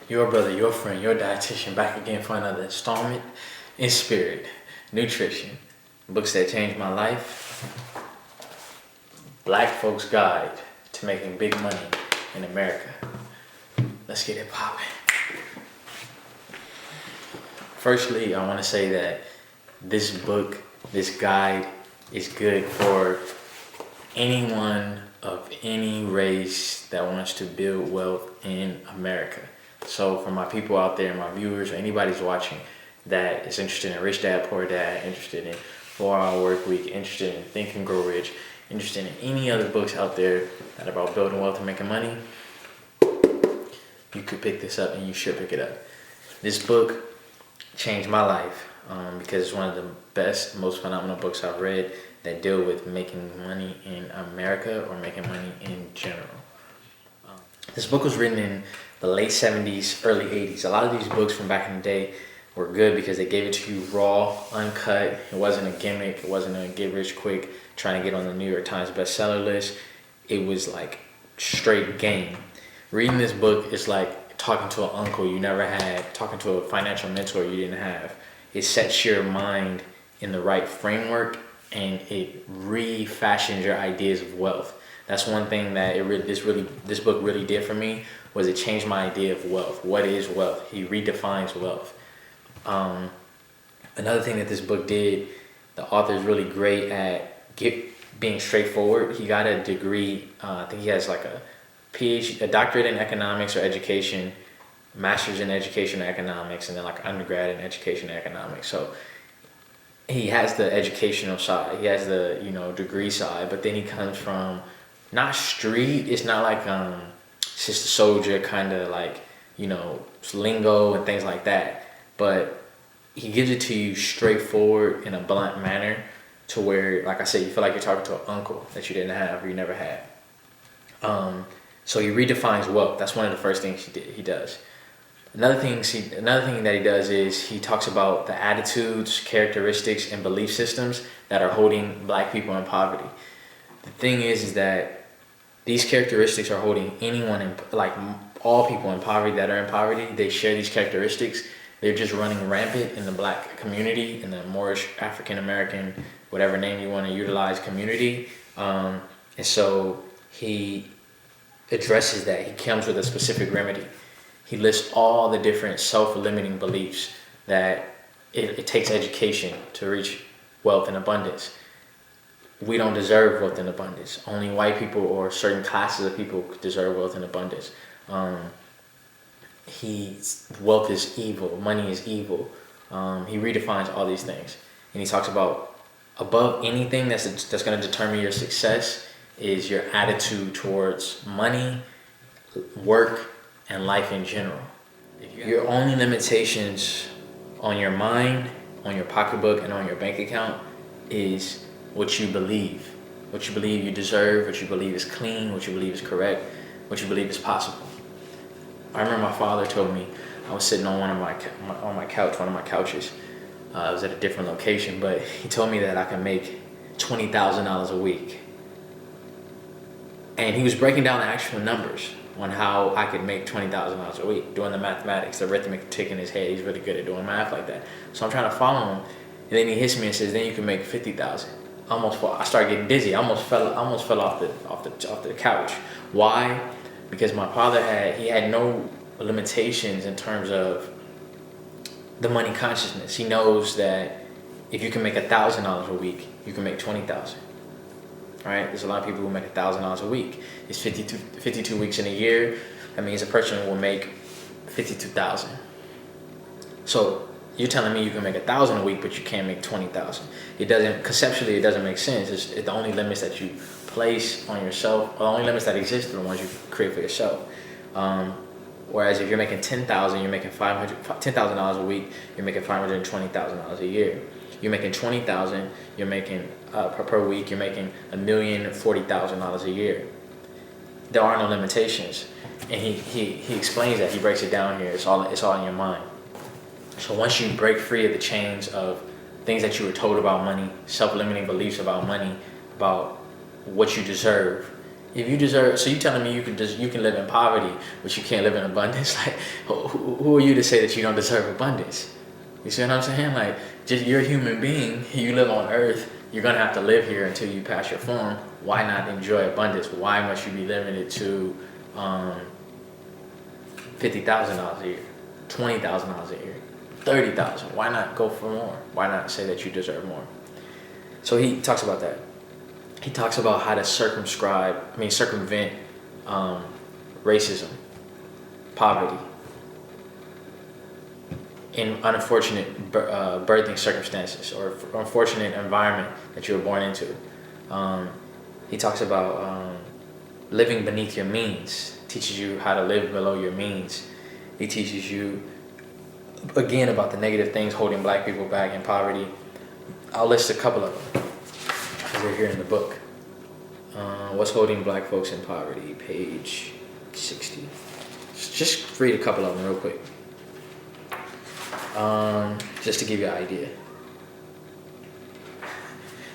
Your brother, your friend, your dietitian, back again for another installment. Inspirit Nutrition. Books that changed my life. Black folks' guide to making big money in America. Let's get it popping. Firstly, I want to say that this book, this guide, is good for anyone of any race that wants to build wealth in America. So for my people out there, my viewers, or anybody's watching that is interested in Rich Dad, Poor Dad, interested in 4-Hour Work Week, interested in Think and Grow Rich, interested in any other books out there that are about building wealth and making money, you could pick this up and you should pick it up. This book changed my life because it's one of the best, most phenomenal books I've read that deal with making money in America or making money in general. This book was written in the late 70s, early 80s. A lot of these books from back in the day were good because they gave it to you raw, uncut. It wasn't a gimmick. It wasn't a get rich quick trying to get on the New York Times bestseller list. It was like straight game. Reading this book is like talking to an uncle you never had, talking to a financial mentor you didn't have. It sets your mind in the right framework and it refashions your ideas of wealth. That's one thing that this book really did for me, was it changed my idea of wealth. What is wealth? He redefines wealth. Another thing that this book did, the author is really great at being straightforward. He got a degree, I think he has like a PhD, a doctorate in economics or education, master's in education and economics, and then like undergrad in education and economics. So he has the educational side, he has the degree side, but then he comes from not street. It's not like Sister Soldier kind of like lingo and things like that, but he gives it to you straightforward in a blunt manner to where, like I said, you feel like you're talking to an uncle that you didn't have or you never had. So he redefines wealth. That's one of the first things he does. Another thing that he does is he talks about the attitudes, characteristics, and belief systems that are holding black people in poverty. The thing is that these characteristics are holding anyone all people in poverty that are in poverty. They share these characteristics. They're just running rampant in the black community, in the Moorish, African American, whatever name you want to utilize, community. And so he addresses that. He comes with a specific remedy. He lists all the different self-limiting beliefs that it takes education to reach wealth and abundance. We don't deserve wealth and abundance. Only white people or certain classes of people deserve wealth and abundance. Wealth is evil. Money is evil. He redefines all these things, and he talks about above anything that's going to determine your success is your attitude towards money, work, and life in general. Your only limitations on your mind, on your pocketbook, and on your bank account is what you believe. What you believe you deserve, what you believe is clean, what you believe is correct, what you believe is possible. I remember my father told me, I was sitting on one of my couches. It was at a different location, but he told me that I can make $20,000 a week. And he was breaking down the actual numbers on how I could make $20,000 a week, doing the mathematics, the arithmetic in his head. He's really good at doing math like that. So I'm trying to follow him, and then he hits me and says, "Then you can make $50,000." I started getting dizzy. I almost fell off the couch. Why? Because my father had no limitations in terms of the money consciousness. He knows that if you can make $1,000 a week, you can make $20,000. Right? There's a lot of people who make $1,000 a week. It's 52 weeks in a year. That means a person will make $52,000. So you're telling me you can make $1,000 a week, but you can't make $20,000. Conceptually, it doesn't make sense. It's the only limits that you place on yourself, or the only limits that exist are the ones you create for yourself. Whereas if you're making $10,000, you're making $10,000 a week, you're making $520,000 a year. You're making $20,000, you're making per week, you're making $1,040,000 a year. There are no limitations, and he explains that. He breaks it down here. It's all in your mind. So once you break free of the chains of things that you were told about money, self-limiting beliefs about money, about what you deserve, If you deserve, so you telling me you can live in poverty, but you can't live in abundance? Like, who are you to say that you don't deserve abundance? You see what I'm saying? Like, just you're a human being. You live on Earth. You're gonna have to live here until you pass your form. Why not enjoy abundance? Why must you be limited to $50,000 a year, $20,000 a year, 30,000? Why not go for more? Why not say that you deserve more? So he talks about that. He talks about how to circumvent racism, poverty, in unfortunate birthing circumstances or unfortunate environment that you were born into. He talks about living beneath your means, teaches you how to live below your means. He teaches you, again, about the negative things holding black people back in poverty. I'll list a couple of them, because they're here in the book. What's holding black folks in poverty, page 60. Just read a couple of them real quick. Just to give you an idea.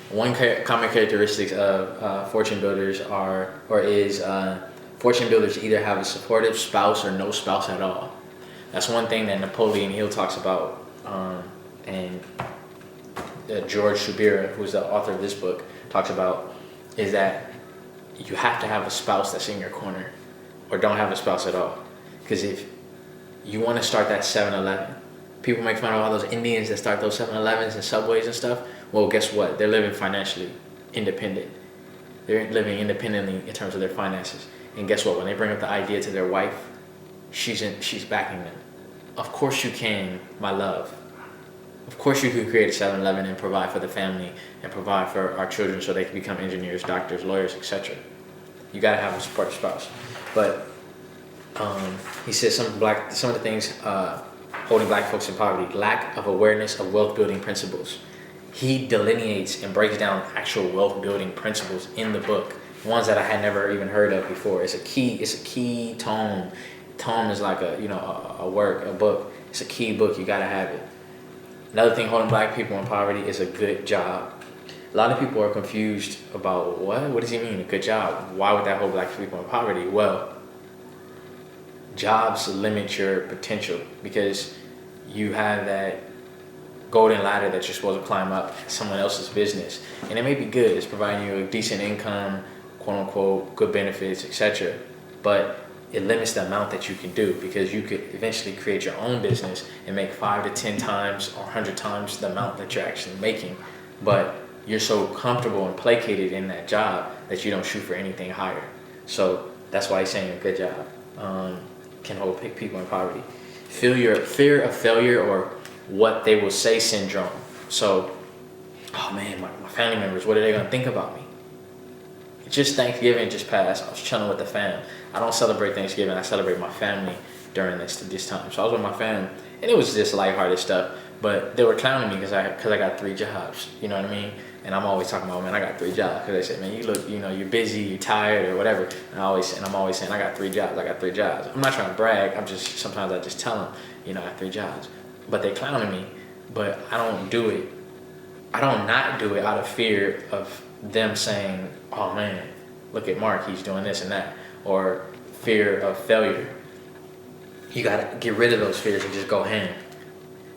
One common characteristic of fortune builders fortune builders either have a supportive spouse or no spouse at all. That's one thing that Napoleon Hill talks about, and George Shubira, who's the author of this book, talks about, is that you have to have a spouse that's in your corner, or don't have a spouse at all. Because if you want to start that 7-Eleven, people make fun of all those Indians that start those 7-Elevens and Subways and stuff. Well, guess what? They're living financially independent. They're living independently in terms of their finances. And guess what? When they bring up the idea to their wife, she's backing them. Of course you can, my love. Of course you can create a 7-Eleven and provide for the family and provide for our children so they can become engineers, doctors, lawyers, etc. You gotta have a supportive spouse. But he says some of the things holding black folks in poverty: lack of awareness of wealth building principles. He delineates and breaks down actual wealth building principles in the book, ones that I had never even heard of before. It's a key tome. Tome is like a book. It's a key book. You gotta have it. Another thing holding black people in poverty is a good job. A lot of people are confused about what does he mean, a good job? Why would that hold black people in poverty? Well, jobs limit your potential because you have that golden ladder that you're supposed to climb up someone else's business. And it may be good, it's providing you a decent income, quote unquote, good benefits, etc. But it limits the amount that you can do, because you could eventually create your own business and make 5 to 10 times or 100 times the amount that you're actually making. But you're so comfortable and placated in that job that you don't shoot for anything higher. So that's why he's saying a good job can hold people in poverty. Fear of failure, or what they will say syndrome. So, oh man, my family members, what are they gonna think about me? Just Thanksgiving just passed. I was chilling with the fam. I don't celebrate Thanksgiving. I celebrate my family during this time. So I was with my fam, and it was just lighthearted stuff. But they were clowning me because I got 3 jobs. You know what I mean? And I'm always talking about, man, I got 3 jobs. Because they say, man, you look, you're busy, you're tired, or whatever. And I'm always saying, I got 3 jobs. I got 3 jobs. I'm not trying to brag. Sometimes I just tell them, I got 3 jobs. But they clowning me. But I don't do it. I don't not do it out of fear of them saying, oh man, look at Mark, he's doing this and that, or fear of failure. You gotta get rid of those fears and just go ham.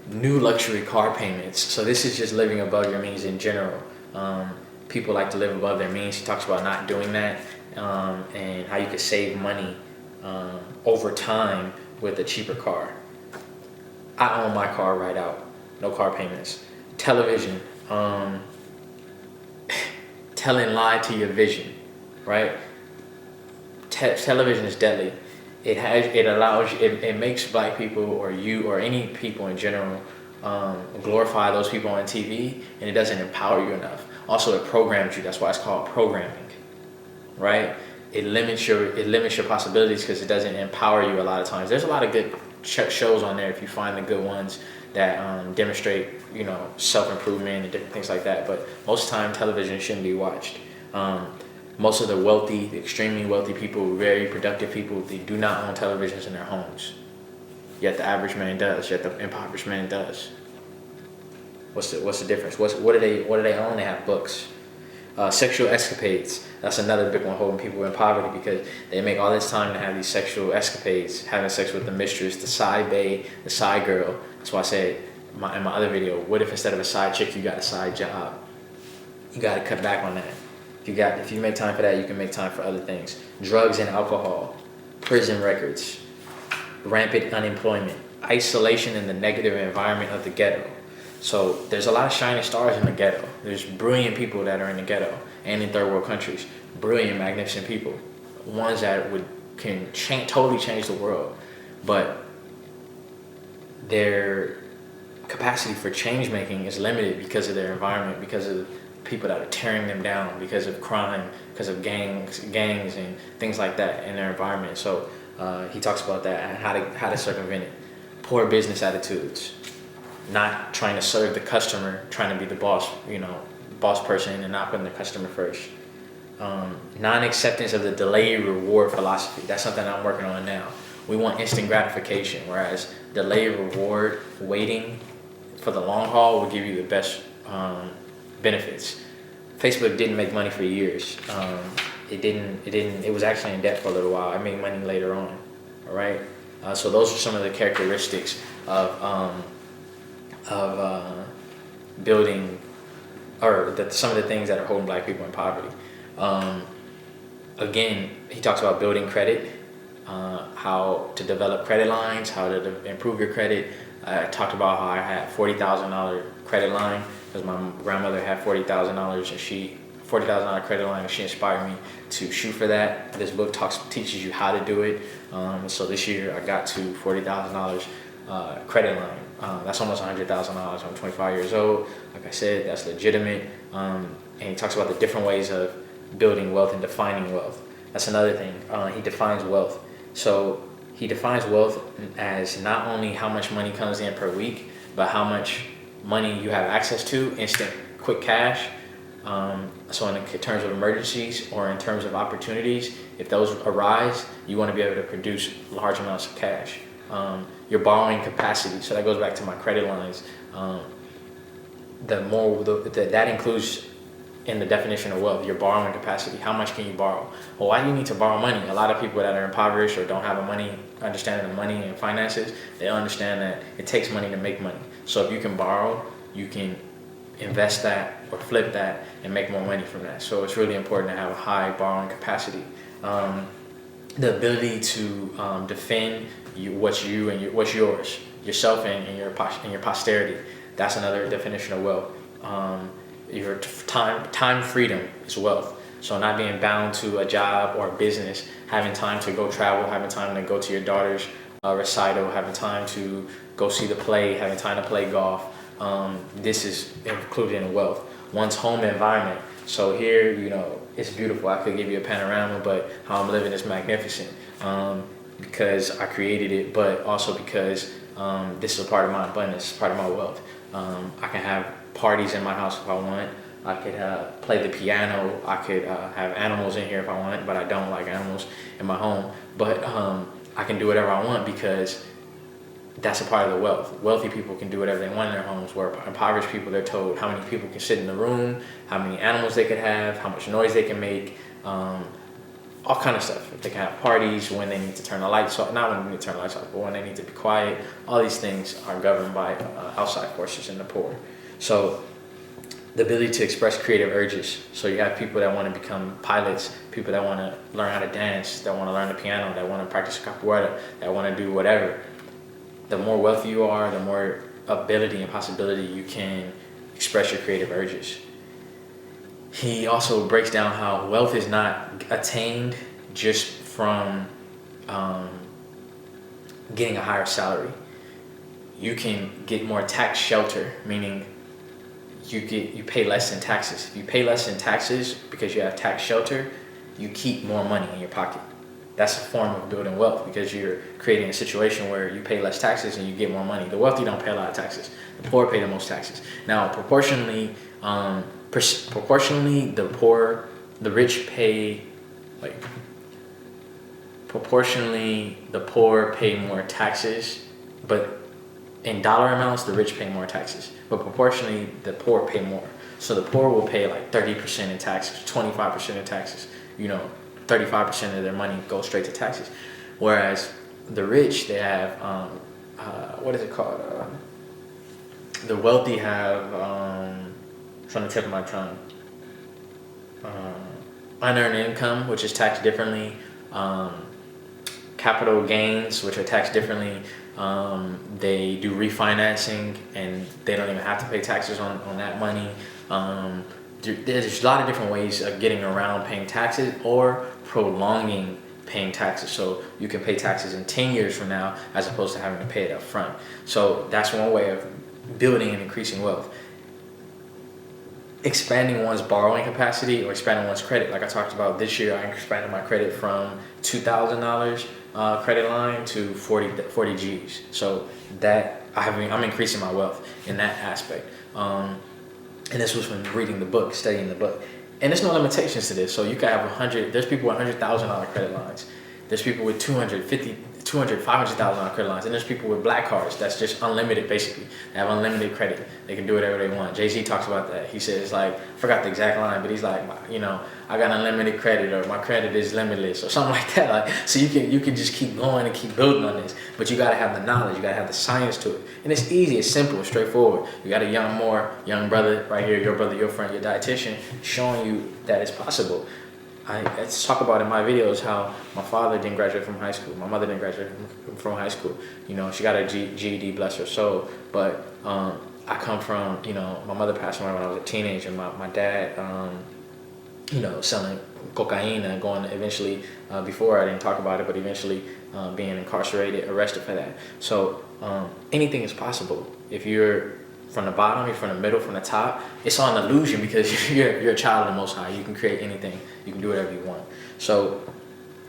New luxury car payments. So this is just living above your means in general. People like to live above their means. He talks about not doing that, and how you could save money over time with a cheaper car. I own my car right out. No car payments. Television. Telling lie to your vision, right? Television is deadly. It makes black people, or you, or any people in general, glorify those people on TV, and it doesn't empower you enough. Also, it programs you. That's why it's called programming, right? It limits your possibilities because it doesn't empower you a lot of times. There's a lot of good shows on there if you find the good ones that demonstrate, self-improvement and different things like that. But most of the time, television shouldn't be watched. Most of the extremely wealthy people, very productive people, they do not own televisions in their homes. Yet the average man does. Yet the impoverished man does. What's the difference? What do they own? They have books. Sexual escapades. That's another big one holding people in poverty because they make all this time to have these sexual escapades, having sex with the mistress, the side bae, the side girl. That's why I said in my other video, what if instead of a side chick, you got a side job? You got to cut back on that. If you make time for that, you can make time for other things. Drugs and alcohol, prison records, rampant unemployment, isolation in the negative environment of the ghetto. So there's a lot of shining stars in the ghetto. There's brilliant people that are in the ghetto and in third world countries. Brilliant, magnificent people. Ones that can totally change the world. But their capacity for change making is limited because of their environment, because of people that are tearing them down, because of crime, because of gangs and things like that in their environment. So he talks about that and how to circumvent it. Poor business attitudes. Not trying to serve the customer, trying to be the boss, boss person, and not putting the customer first. Non-acceptance of the delay reward philosophy. That's something I'm working on now. We want instant gratification, whereas delay reward, waiting for the long haul will give you the best benefits. Facebook didn't make money for years. It was actually in debt for a little while. I made money later on. All right. So those are some of the characteristics of building, or some of the things that are holding Black people in poverty. Again, he talks about building credit, how to develop credit lines, how to improve your credit. I talked about how I had $40,000 credit line because my grandmother had $40,000 and $40,000 credit line, and she inspired me to shoot for that. This book teaches you how to do it. So this year I got to $40,000 credit line. That's almost $100,000. I'm 25 years old. Like I said, that's legitimate. And he talks about the different ways of building wealth and defining wealth. That's another thing. He defines wealth. So he defines wealth as not only how much money comes in per week, but how much money you have access to, instant, quick cash. So in terms of emergencies or in terms of opportunities, if those arise, you want to be able to produce large amounts of cash. Your borrowing capacity. So that goes back to my credit lines. That includes in the definition of wealth, your borrowing capacity. How much can you borrow? Well, why do you need to borrow money? A lot of people that are impoverished or don't have understanding of money and finances, they don't understand that it takes money to make money. So if you can borrow, you can invest that or flip that and make more money from that. So it's really important to have a high borrowing capacity. The ability to defend what's yours, yourself and your posterity. That's another definition of wealth. Your time freedom is wealth. So not being bound to a job or a business, having time to go travel, having time to go to your daughter's recital, having time to go see the play, having time to play golf. This is included in wealth. One's home environment. So here, it's beautiful. I could give you a panorama, but how I'm living is magnificent because I created it, but also because this is a part of my abundance, part of my wealth. I can have parties in my house if I want. I could play the piano. I could have animals in here if I want, but I don't like animals in my home. But I can do whatever I want because that's a part of the wealth. Wealthy people can do whatever they want in their homes, where impoverished people, they're told how many people can sit in the room, how many animals they could have, how much noise they can make, all kind of stuff. If they can have parties, when they need to turn the lights off, not when they need to turn the lights off, but when they need to be quiet. All these things are governed by outside forces and the poor. So the ability to express creative urges. So you have people that want to become pilots, people that want to learn how to dance, that want to learn the piano, that want to practice capoeira, that want to do whatever. The more wealthy you are, the more ability and possibility you can express your creative urges. He also breaks down how wealth is not attained just from getting a higher salary. You can get more tax shelter, meaning you pay less in taxes. If you pay less in taxes because you have tax shelter, you keep more money in your pocket. That's a form of building wealth because you're creating a situation where you pay less taxes and you get more money. The wealthy don't pay a lot of taxes. The poor pay the most taxes. Now, proportionally, the rich pay, proportionally, the poor pay more taxes, but in dollar amounts, the rich pay more taxes. But proportionally, the poor pay more. So the poor will pay like 30% in taxes, 25% in taxes. 35% of their money goes straight to taxes. Whereas the rich, they have, what is it called? The wealthy have, it's on the tip of my tongue, unearned income, which is taxed differently, capital gains, which are taxed differently. They do refinancing, and they don't even have to pay taxes on that money. There's a lot of different ways of getting around paying taxes or prolonging paying taxes. So you can pay taxes in 10 years from now as opposed to having to pay it up front. So that's one way of building and increasing wealth. Expanding one's borrowing capacity or expanding one's credit. Like I talked about this year, I expanded my credit from $2,000 credit line to 40 G's. So that I'm increasing my wealth in that aspect. And this was from reading the book, studying the book. And there's no limitations to this. So you can have there's people with $100,000 credit lines. There's people with $500,000 credit lines. And there's people with black cards that's just unlimited, basically. They have unlimited credit. They can do whatever they want. Jay-Z talks about that. He says, like, I forgot the exact line, but he's like, I got unlimited credit, or my credit is limitless, or something like that. Like, so you can just keep going and keep building on this. But you got to have the knowledge. You got to have the science to it. And it's easy. It's simple. It's straightforward. You got a young brother right here, your brother, your friend, your dietitian, showing you that it's possible. I talk about in my videos how my father didn't graduate from high school. My mother didn't graduate from high school. She got a GED, bless her soul. But I come from, my mother passed away when I was a teenager. My dad, selling cocaine and going eventually, before I didn't talk about it, but eventually being incarcerated, arrested for that. So anything is possible. If you're from the bottom, you're from the middle, from the top, it's all an illusion because you're a child of the Most High. You can create anything. You can do whatever you want. So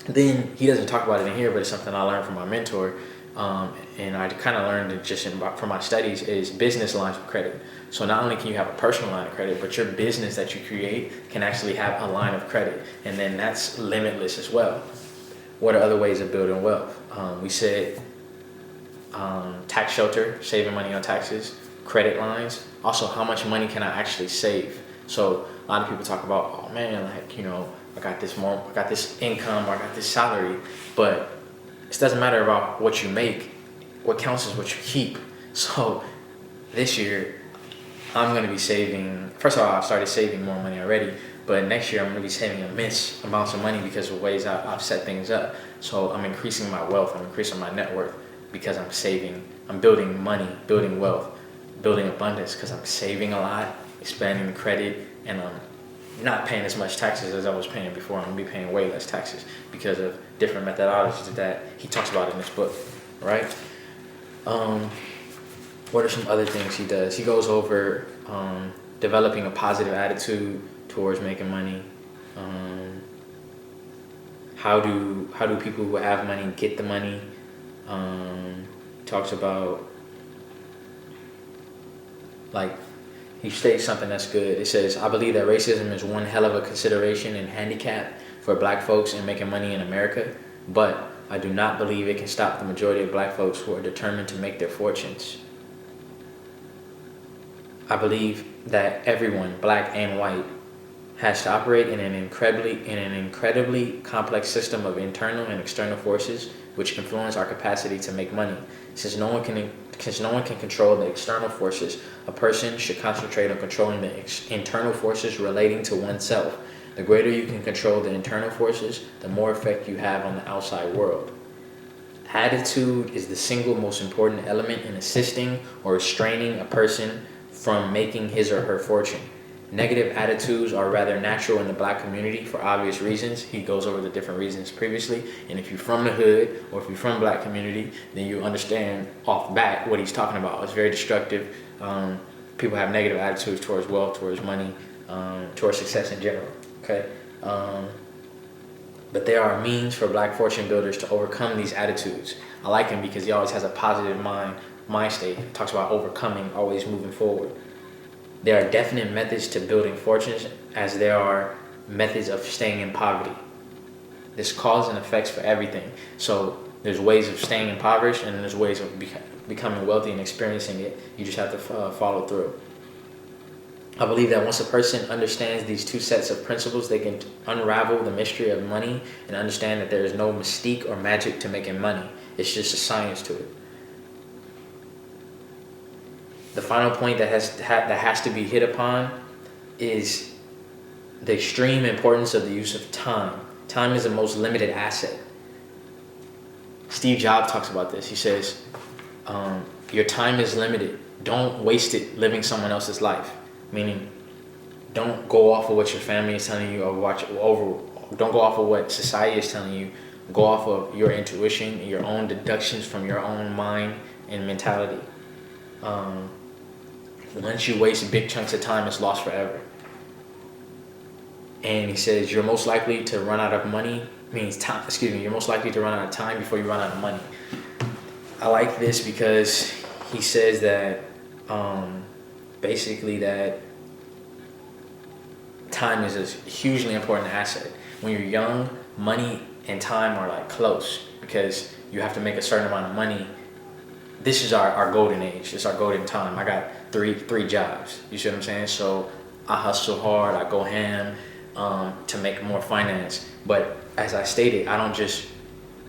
then he doesn't talk about it in here, but it's something I learned from my mentor. And I kind of learned it just from my studies is business lines of credit. So not only can you have a personal line of credit, but your business that you create can actually have a line of credit. And then that's limitless as well. What are other ways of building wealth? We said tax shelter, saving money on taxes, credit lines. Also, how much money can I actually save? So a lot of people talk about, oh man, I got this income, or I got this salary, but it doesn't matter about what you make. What counts is what you keep. So this year, I'm going to be saving. First of all, I've started saving more money already, but next year I'm going to be saving immense amounts of money because of ways I've set things up. So I'm increasing my wealth. I'm increasing my net worth because I'm saving. I'm building money, building wealth, building abundance because I'm saving a lot, expanding the credit, and I'm not paying as much taxes as I was paying before. I'm going to be paying way less taxes because of different methodologies that he talks about in this book, right? What are some other things he does? He goes over developing a positive attitude towards making money. How do people who have money get the money? Talks about, he states something that's good. It says, I believe that racism is one hell of a consideration and handicap for black folks in making money in America, but I do not believe it can stop the majority of black folks who are determined to make their fortunes. I believe that everyone, black and white, has to operate in an incredibly complex system of internal and external forces which influence our capacity to make money. Since no one can control the external forces, a person should concentrate on controlling the internal forces relating to oneself. The greater you can control the internal forces, the more effect you have on the outside world. Attitude is the single most important element in assisting or restraining a person from making his or her fortune. Negative attitudes are rather natural in the black community for obvious reasons. He goes over the different reasons previously. And if you're from the hood or if you're from the black community, then you understand off the bat what he's talking about. It's very destructive. People have negative attitudes towards wealth, towards money, towards success in general. Okay. But there are means for black fortune builders to overcome these attitudes. I like him because he always has a positive mind state. He talks about overcoming, always moving forward. There are definite methods to building fortunes as there are methods of staying in poverty. There's cause and effects for everything. So there's ways of staying impoverished and there's ways of becoming wealthy and experiencing it. You just have to follow through. I believe that once a person understands these two sets of principles, they can unravel the mystery of money and understand that there is no mystique or magic to making money. It's just a science to it. The final point that has to be hit upon is the extreme importance of the use of time. Time is the most limited asset. Steve Jobs talks about this. He says, your time is limited. Don't waste it living someone else's life. Meaning, don't go off of what your family is telling you, or don't go off of what society is telling you. Go off of your intuition and your own deductions from your own mind and mentality. Once you waste big chunks of time, it's lost forever. And he says you're most likely to run out of money. You're most likely to run out of time before you run out of money. I like this because he says that basically that time is a hugely important asset. When you're young, money and time are like close because you have to make a certain amount of money. This is our golden age. It's our golden time. I got three jobs. You see what I'm saying? So I hustle hard. I go ham to make more finance. But as I stated, I don't just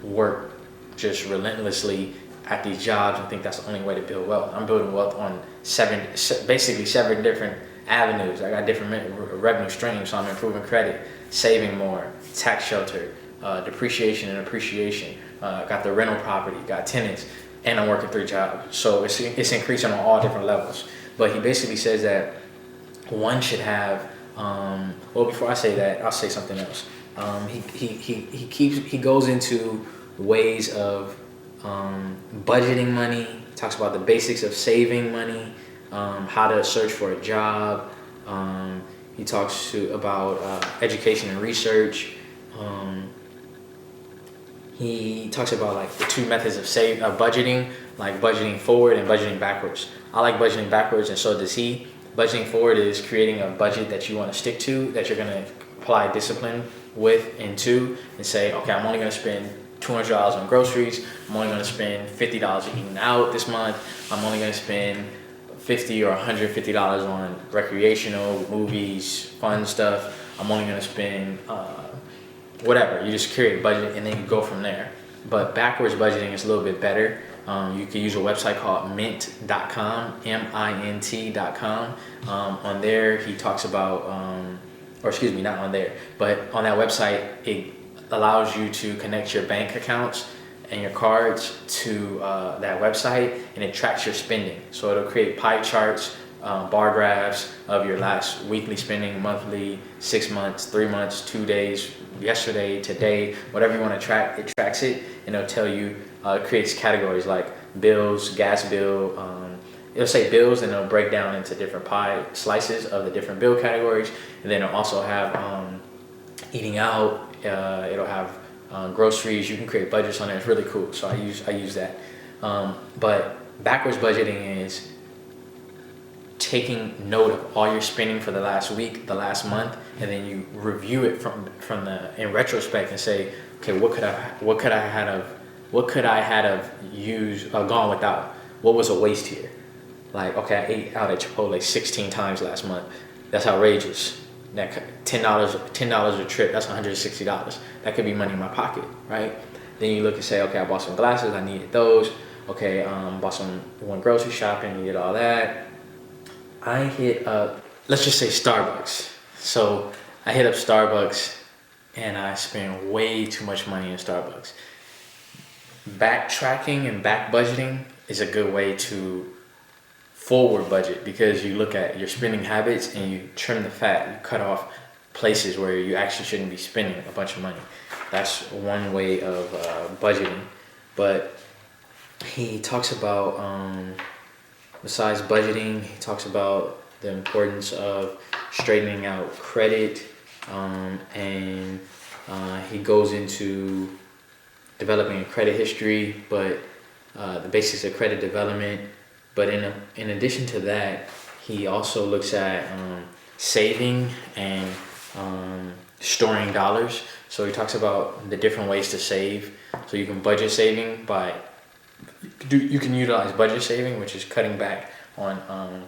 work just relentlessly at these jobs and think that's the only way to build wealth. I'm building wealth on seven different avenues. I got different revenue streams, so I'm improving credit, saving more, tax shelter, depreciation and appreciation. Got the rental property, got tenants, and I'm working 3 jobs. So it's increasing on all different levels. But he basically says that one should have. Before I say that, I'll say something else. He goes into ways of budgeting money. Talks about the basics of saving money, how to search for a job. He talks about education and research. He talks about like the 2 methods of budgeting, like budgeting forward and budgeting backwards. I like budgeting backwards, and so does he. Budgeting forward is creating a budget that you want to stick to, that you're going to apply discipline with and to, and say, okay, I'm only going to spend $200 on groceries. I'm only going to spend $50 eating out this month. I'm only going to spend $50 or $150 on recreational, movies, fun stuff. I'm only going to spend whatever. You just create a budget and then you go from there. But backwards budgeting is a little bit better. You can use a website called mint.com, mint.com. On there, he talks about, not on there, but on that website, it allows you to connect your bank accounts and your cards to that website, and it tracks your spending. So it'll create pie charts, bar graphs of your last weekly spending, monthly, 6 months, 3 months, 2 days, yesterday, today, whatever you want to track. It tracks it, and it'll tell you. It creates categories like bills, gas bill. It'll say bills, and it'll break down into different pie slices of the different bill categories, and then it'll also have eating out. It'll have groceries. You can create budgets on there. It's really cool. So I use that. But backwards budgeting is taking note of all your spending for the last week, the last month, and then you review it in retrospect and say, okay, what could I have used gone without? What was a waste here? Like, okay, I ate out at Chipotle 16 times last month. That's outrageous. That $10 a trip, that's $160. That could be money in my pocket, right? Then you look and say, okay, I bought some glasses, I needed those. Okay, went grocery shopping, needed all that. I hit up, let's just say Starbucks. So I hit up Starbucks and I spent way too much money in Starbucks. Backtracking and back budgeting is a good way to forward budget, because you look at your spending habits and you trim the fat. You cut off places where you actually shouldn't be spending a bunch of money. That's one way of budgeting. But he talks about, besides budgeting, he talks about the importance of straightening out credit, and he goes into developing a credit history, but the basics of credit development. But in addition to that, he also looks at saving and storing dollars. So he talks about the different ways to save. So you can budget saving you can utilize budget saving, which is cutting back on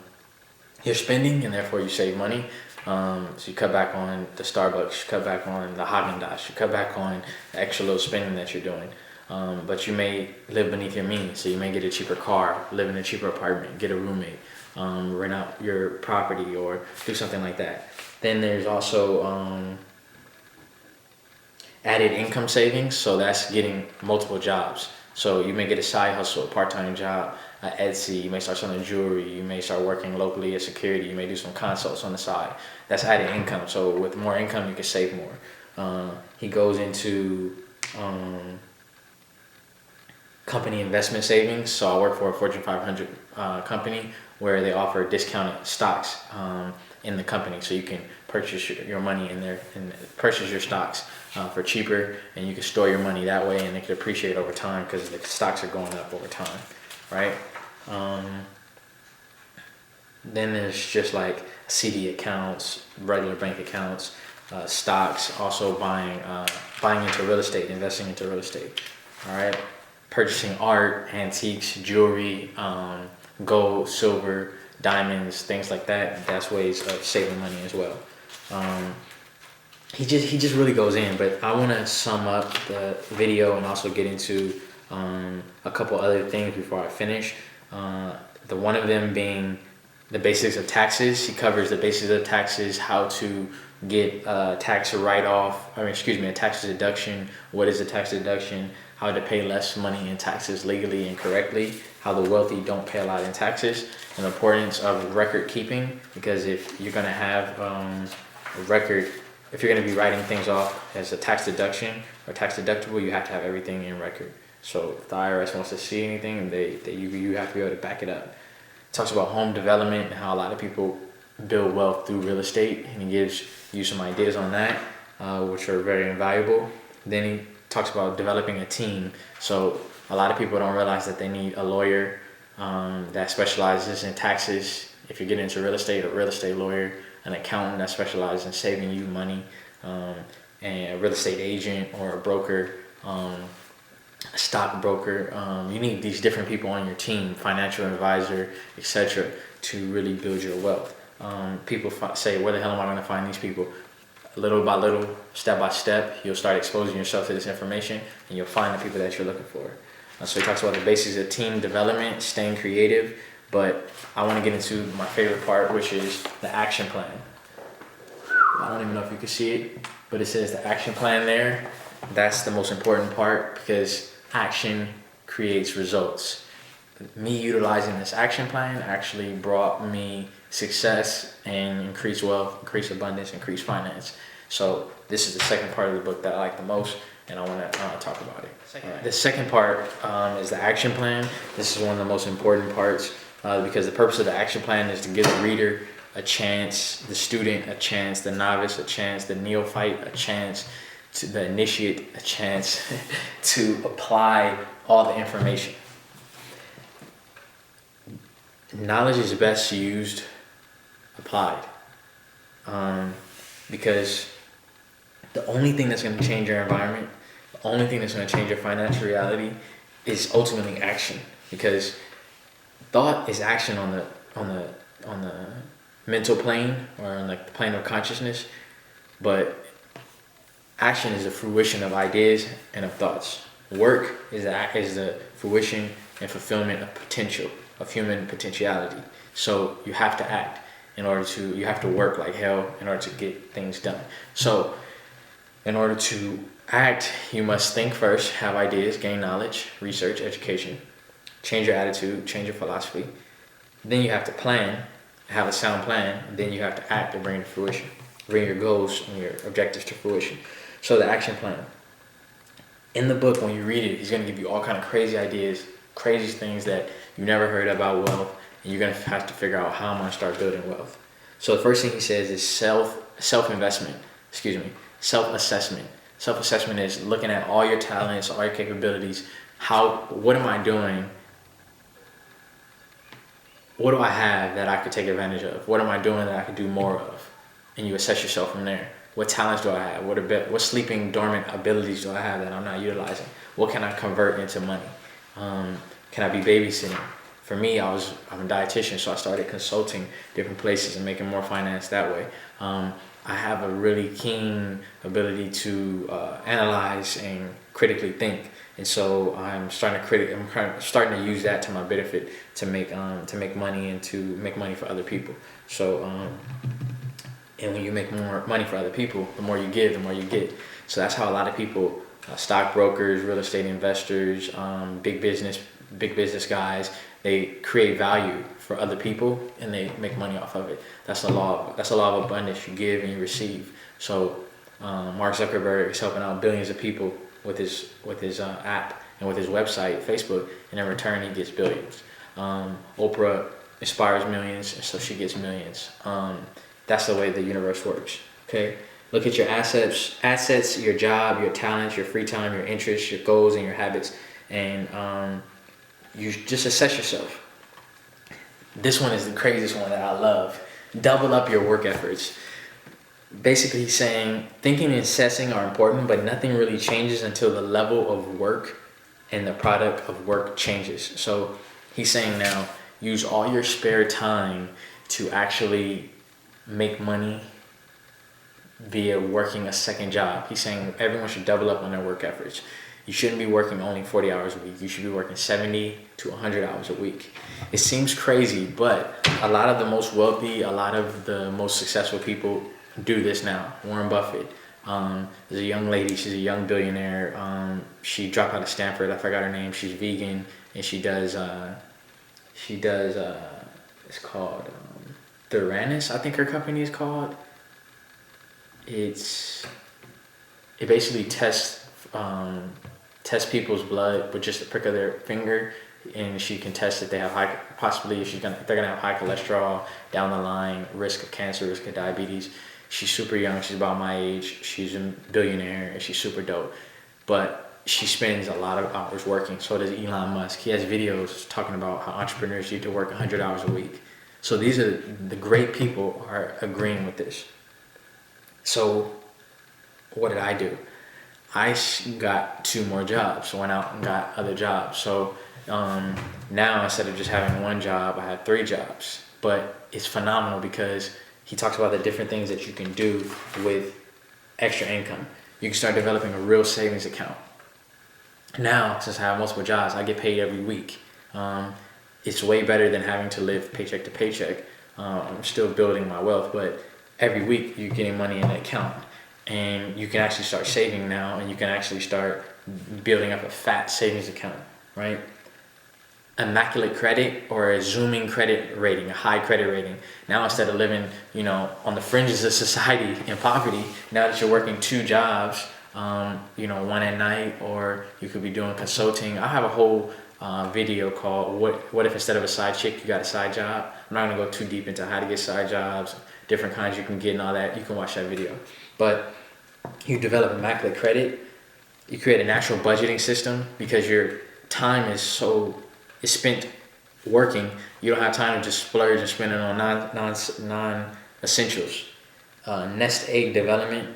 your spending, and therefore you save money. So you cut back on the Starbucks, you cut back on the Haagen-Dazs, you cut back on the extra little spending that you're doing. But you may live beneath your means, so you may get a cheaper car, live in a cheaper apartment, get a roommate, rent out your property, or do something like that. Then there's also added income savings, so that's getting multiple jobs. So you may get a side hustle, a part-time job, Etsy, you may start selling jewelry, you may start working locally as security, you may do some consults on the side. That's added income. So with more income, you can save more. He goes into company investment savings. So I work for a Fortune 500 company where they offer discounted stocks in the company, so you can purchase your money in there and purchase your stocks for cheaper, and you can store your money that way, and it can appreciate over time because the stocks are going up over time, right? Then there's just like CD accounts, regular bank accounts, stocks, also buying into real estate, investing into real estate, all right? Purchasing art, antiques, jewelry, gold, silver, diamonds, things like that. That's ways of saving money as well. He just really goes in, but I want to sum up the video and also get into a couple other things before I finish. The one of them being the basics of taxes. He covers the basics of taxes, how to get a tax write-off, a tax deduction, what is a tax deduction, how to pay less money in taxes legally and correctly, how the wealthy don't pay a lot in taxes, and the importance of record keeping, because if you're going to have a record, if you're going to be writing things off as a tax deduction or tax deductible, you have to have everything in record. So if the IRS wants to see anything, you have to be able to back it up. It talks about home development and how a lot of people build wealth through real estate, and he gives you some ideas on that, which are very invaluable. Then he talks about developing a team. So a lot of people don't realize that they need a lawyer that specializes in taxes. If you're getting into real estate, a real estate lawyer, an accountant that specializes in saving you money, and a real estate agent or a broker, a stockbroker. You need these different people on your team, financial advisor, etc., to really build your wealth. People say, where the hell am I going to find these people? Little by little, step by step, you'll start exposing yourself to this information, and you'll find the people that you're looking for. So he talks about the basics of team development, staying creative, but I want to get into my favorite part, which is the action plan. I don't even know if you can see it, but it says the action plan there. That's the most important part, because action creates results. Me utilizing this action plan actually brought me success and increased wealth, increased abundance, increased finance. So this is the second part of the book that I like the most, and I want to talk about it. Right. The second part is the action plan. This is one of the most important parts because the purpose of the action plan is to give the reader a chance, the student a chance, the novice a chance, the neophyte a chance, to the initiate a chance to apply all the information. Knowledge is best used applied, because the only thing that's going to change your environment, the only thing that's going to change your financial reality is ultimately action, because thought is action on the mental plane, or on like the plane of consciousness, but action is the fruition of ideas and of thoughts. Work is the fruition and fulfillment of potential, of human potentiality. So you have to act you have to work like hell in order to get things done. So in order to act, you must think first, have ideas, gain knowledge, research, education, change your attitude, change your philosophy. Then you have to plan, have a sound plan. Then you have to act and bring it to fruition, bring your goals and your objectives to fruition. So the action plan. In the book, when you read it, he's going to give you all kind of crazy ideas, crazy things that you never heard about wealth, and you're going to have to figure out how I'm going to start building wealth. So the first thing he says is self-assessment. Self-assessment is looking at all your talents, all your capabilities. What am I doing? What do I have that I could take advantage of? What am I doing that I could do more of? And you assess yourself from there. What talents do I have? What sleeping dormant abilities do I have that I'm not utilizing? What can I convert into money? Can I be babysitting for me, I'm a dietitian, so I started consulting different places and making more finance that way. I have a really keen ability to analyze and critically think, and so I'm starting to use that to my benefit to make money and to make money for other people. So and when you make more money for other people, the more you give, the more you get. So that's how a lot of people, stockbrokers, real estate investors, big business guys, they create value for other people and they make money off of it. That's a law of abundance. You give and you receive. So Mark Zuckerberg is helping out billions of people with his app and with his website, Facebook, and in return he gets billions. Oprah inspires millions, and so she gets millions. That's the way the universe works. Okay, look at your assets, your job, your talents, your free time, your interests, your goals, and your habits, and you just assess yourself. This one is the craziest one that I love. Double up your work efforts. Basically he's saying thinking and assessing are important, but nothing really changes until the level of work and the product of work changes. So he's saying now use all your spare time to actually make money via working a second job. He's saying everyone should double up on their work efforts. You shouldn't be working only 40 hours a week. You should be working 70 to 100 hours a week. It seems crazy, but a lot of the most wealthy, a lot of the most successful people do this now. Warren Buffett. There's a young lady, she's a young billionaire. She dropped out of Stanford, I forgot her name. She's vegan, and she does it's called Theranos, I think her company is called. It basically tests people's blood with just a prick of their finger, and she can test that they have they're gonna have high cholesterol down the line, risk of cancer, risk of diabetes. She's super young. She's about my age. She's a billionaire, and she's super dope. But she spends a lot of hours working. So does Elon Musk. He has videos talking about how entrepreneurs need to work 100 hours a week. So these are the great people are agreeing with this. So what did I do? I got 2 more jobs. Went out and got other jobs. So now instead of just having 1 job, I have 3 jobs. But it's phenomenal because he talks about the different things that you can do with extra income. You can start developing a real savings account. Now, since I have multiple jobs, I get paid every week. It's way better than having to live paycheck to paycheck. I'm still building my wealth, but every week you're getting money in the account. And you can actually start saving now, and you can actually start building up a fat savings account, right? Immaculate credit or a zooming credit rating, a high credit rating. Now instead of living, on the fringes of society in poverty, now that you're working 2 jobs, one at night, or you could be doing consulting. I have a whole video called what if instead of a side chick you got a side job. I'm not gonna go too deep into how to get side jobs, different kinds you can get and all that. You can watch that video. But you develop immaculate credit, you create a natural budgeting system because your time is spent working. You don't have time to just splurge and spend it on non-essentials. Nest egg development.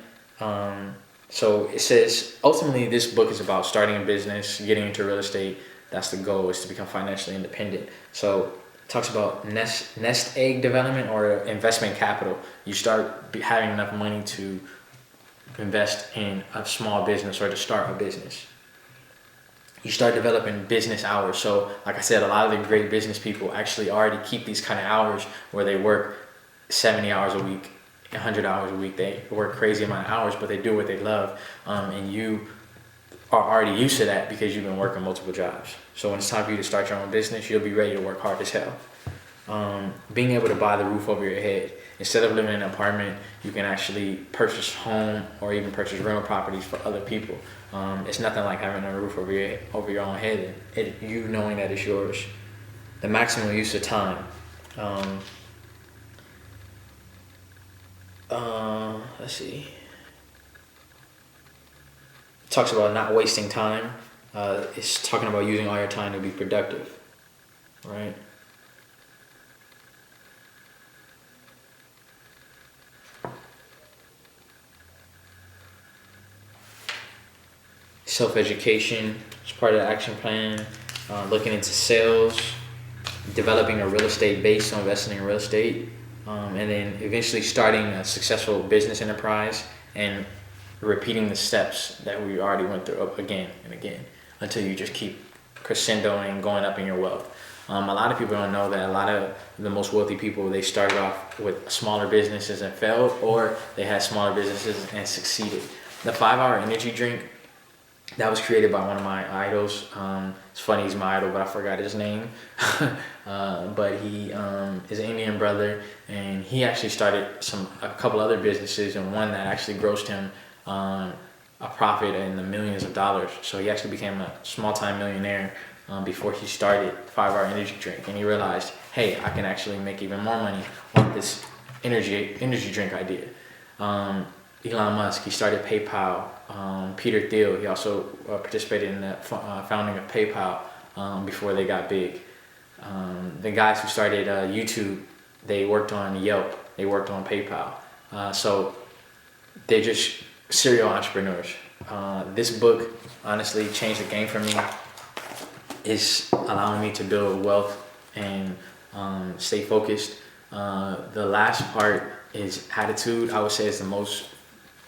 So it says, ultimately this book is about starting a business, getting into real estate. That's the goal, is to become financially independent. So it talks about nest egg development or investment capital. You start having enough money to invest in a small business or to start a business. You start developing business hours. So like I said, a lot of the great business people actually already keep these kind of hours where they work 70 hours a week, 100 hours a week. They work crazy amount of hours, but they do what they love. And you are already used to that because you've been working multiple jobs. So when it's time for you to start your own business, you'll be ready to work hard as hell. Being able to buy the roof over your head. Instead of living in an apartment, you can actually purchase home or even purchase rental properties for other people. It's nothing like having a roof over your own head and you knowing that it's yours. The maximum use of time. Let's see. It talks about not wasting time. It's talking about using all your time to be productive, right? Self-education is part of the action plan. Looking into sales. developing a real estate base, so investing in real estate, and then eventually starting a successful business enterprise and repeating the steps that we already went through again and again until you just keep crescendoing and going up in your wealth. A lot of people don't know that a lot of the most wealthy people, they started off with smaller businesses and failed, or they had smaller businesses and succeeded. The 5-hour energy drink, that was created by one of my idols. It's funny, he's my idol, but I forgot his name. But he is an Indian brother, and he actually started a couple other businesses, and one that actually grossed him a profit in the millions of dollars. So he actually became a small-time millionaire before he started 5-hour energy drink, and he realized, hey, I can actually make even more money on this energy drink idea. Elon Musk, he started PayPal. Peter Thiel, he also participated in the founding of PayPal before they got big. The guys who started YouTube, they worked on Yelp, they worked on PayPal. So they're just serial entrepreneurs. This book honestly changed the game for me. It's allowing me to build wealth and stay focused. The last part is attitude. I would say is the most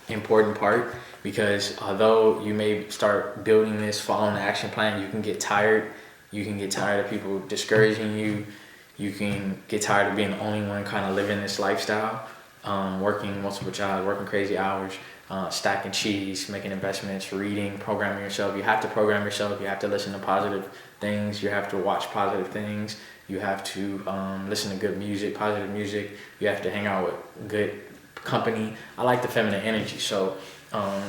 important part, because although you may start building this, following the action plan, you can get tired. You can get tired of people discouraging you. You can get tired of being the only one kind of living this lifestyle, working multiple jobs, working crazy hours, stacking cheese, making investments, reading, programming yourself. You have to program yourself. You have to listen to positive things. You have to watch positive things. You have to listen to good music, positive music. You have to hang out with good company. I like the feminine energy, so I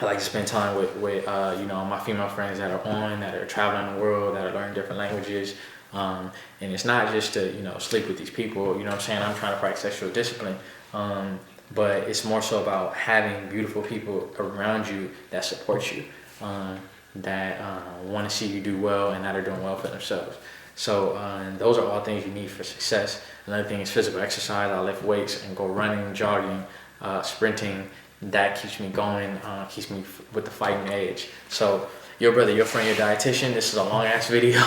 like to spend time with my female friends that are traveling the world, that are learning different languages. And it's not just to sleep with these people. You know what I'm saying? I'm trying to practice sexual discipline. But it's more so about having beautiful people around you that support you, that want to see you do well and that are doing well for themselves. So those are all things you need for success. Another thing is physical exercise. I lift weights and go running, jogging, sprinting. That keeps me going, keeps me with the fighting edge. So your brother, your friend, your dietitian, this is a long ass video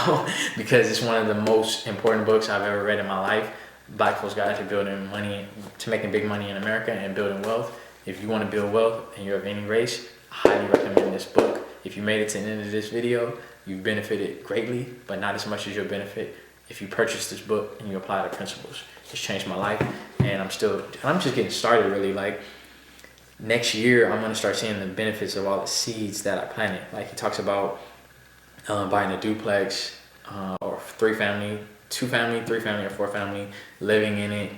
because it's one of the most important books I've ever read in my life. Black Folks Guide to Building Money, to Making Big Money in America and Building Wealth. If you want to build wealth and you're of any race, I highly recommend this book. If you made it to the end of this video, you've benefited greatly, but not as much as you'll benefit if you purchase this book and you apply the principles. It's changed my life, and I'm just getting started really. Like next year, I'm gonna start seeing the benefits of all the seeds that I planted. Like he talks about buying a duplex or 3-family, 2-family, 3-family, or 4-family, living in it,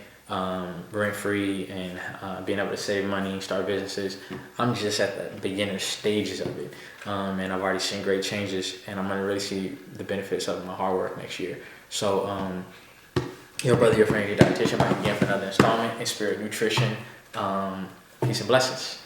rent free, and being able to save money, start businesses. I'm just at the beginner stages of it, and I've already seen great changes, and I'm gonna really see the benefits of my hard work next year. So, your brother, your friend, your dietitian, back again for another installment. Inspirit Nutrition. Peace and blessings.